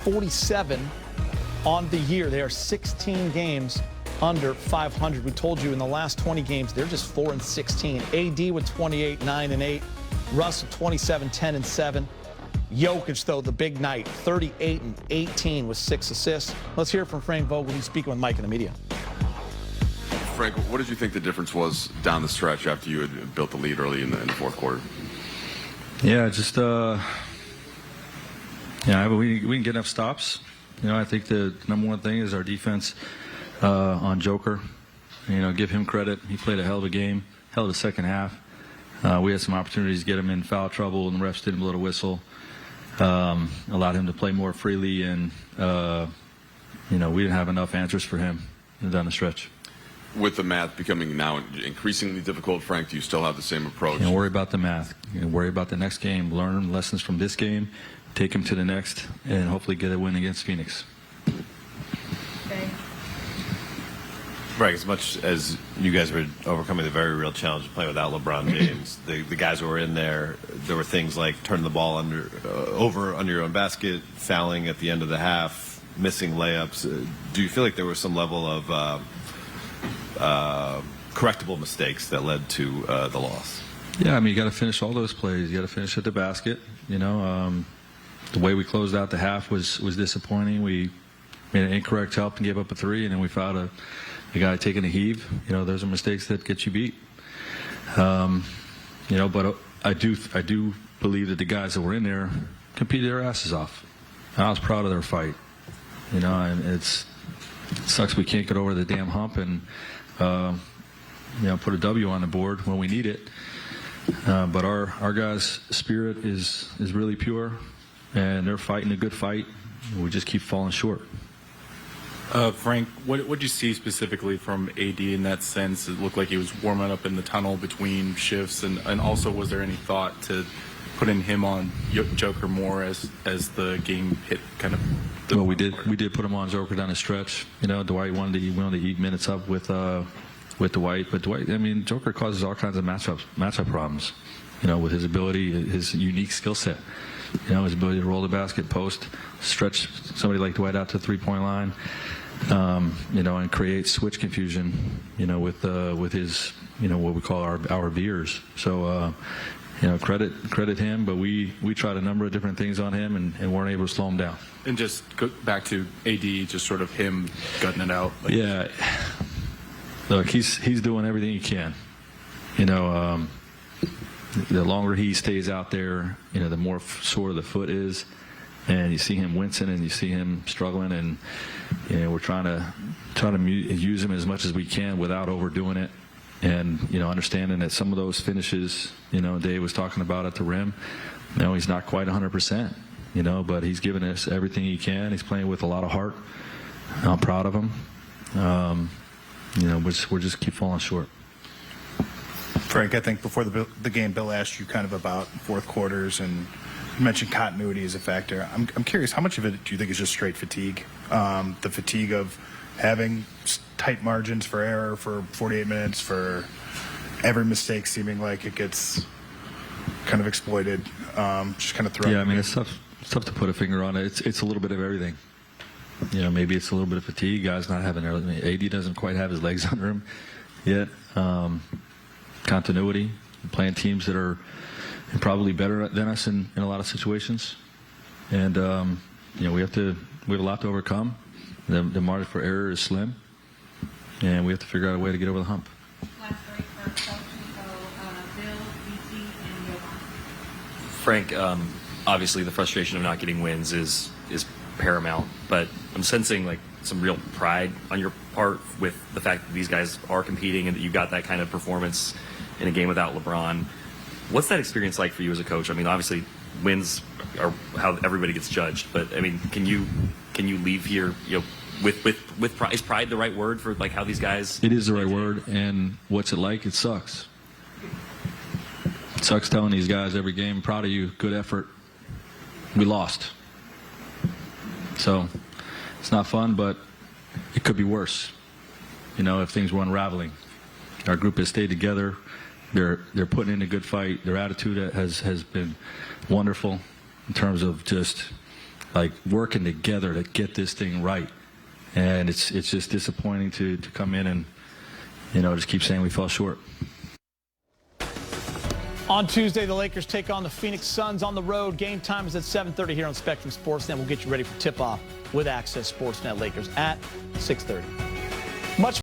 47 on the year. They are 16 games under 500. We told you in the last 20 games, they're just 4-16. AD with 28, 9-8. Russ with 27, 10-7. Jokic, though, the big night, 38-18 with 6 assists. Let's hear from Frank Vogel. He's speaking with Mike in the media. Frank, what did you think the difference was down the stretch after you had built the lead early in the fourth quarter? Yeah, just we didn't get enough stops. I think the number one thing is our defense on Joker. Give him credit. He played a hell of a game, hell of a second half. We had some opportunities to get him in foul trouble, and the refs didn't blow the whistle. Allowed him to play more freely, and we didn't have enough answers for him down the stretch. With the math becoming now increasingly difficult, Frank, do you still have the same approach? Don't worry about the math. Worry about the next game. Learn lessons from this game, take him to the next, and hopefully get a win against Phoenix. Right, as much as you guys were overcoming the very real challenge of playing without LeBron James, the guys who were in there were things like turning the ball over under your own basket, fouling at the end of the half, missing layups. Do you feel like there was some level of correctable mistakes that led to the loss? Yeah, you got to finish all those plays. You got to finish at the basket. The way we closed out the half was disappointing. We made an incorrect help and gave up a 3, and then we fouled a guy taking a heave. Those are mistakes that get you beat. But I do believe that the guys that were in there competed their asses off. And I was proud of their fight. And it sucks we can't get over the damn hump and put a W on the board when we need it. But our guys' spirit is really pure, and they're fighting a good fight. We just keep falling short. Frank, what did you see specifically from AD in that sense? It looked like he was warming up in the tunnel between shifts, and also was there any thought to putting him on Joker more as the game hit kind of? Well, we did put him on Joker down the stretch. Dwight wanted to eat minutes up with Dwight, but Dwight, Joker causes all kinds of matchup problems. With his ability, his unique skill set. His ability to roll the basket, post, stretch somebody like Dwight out to the 3-point line, and create switch confusion, with his, what we call our veers. So, credit him, but we tried a number of different things on him and weren't able to slow him down. And just go back to AD, just sort of him gutting it out. Yeah. Look, he's doing everything he can. The longer he stays out there, the more sore the foot is, and you see him wincing and you see him struggling, and we're trying to use him as much as we can without overdoing it, and understanding that some of those finishes, Dave was talking about at the rim, he's not quite 100%, but he's giving us everything he can. He's playing with a lot of heart. I'm proud of him. We're just keep falling short. Frank, I think before the game, Bill asked you kind of about fourth quarters, and you mentioned continuity as a factor. I'm curious, how much of it do you think is just straight fatigue? The fatigue of having tight margins for error for 48 minutes, for every mistake seeming like it gets kind of exploited, just kind of thrown. Yeah, it's tough to put a finger on it. It's a little bit of everything. Maybe it's a little bit of fatigue. Guys not having AD doesn't quite have his legs under him yet. Continuity, playing teams that are probably better than us in a lot of situations, and we have a lot to overcome. The margin for error is slim, and we have to figure out a way to get over the hump. Last three for Coach Bill, BT, and Johan. Frank, obviously the frustration of not getting wins is paramount, but I'm sensing some real pride on your part with the fact that these guys are competing and that you got that kind of performance in a game without LeBron. What's that experience like for you as a coach? Obviously wins are how everybody gets judged, but can you leave here with pride? Is pride the right word for how these guys? It is the right word, and what's it like? It sucks. It sucks telling these guys every game, proud of you, good effort. We lost. So it's not fun, but it could be worse, if things were unraveling. Our group has stayed together. They're putting in a good fight. Their attitude has been wonderful in terms of just like working together to get this thing right. And it's just disappointing to come in and, just keep saying we fell short. On Tuesday, the Lakers take on the Phoenix Suns on the road. Game time is at 7:30 here on Spectrum Sportsnet. We'll get you ready for tip-off with Access Sportsnet Lakers at 6:30.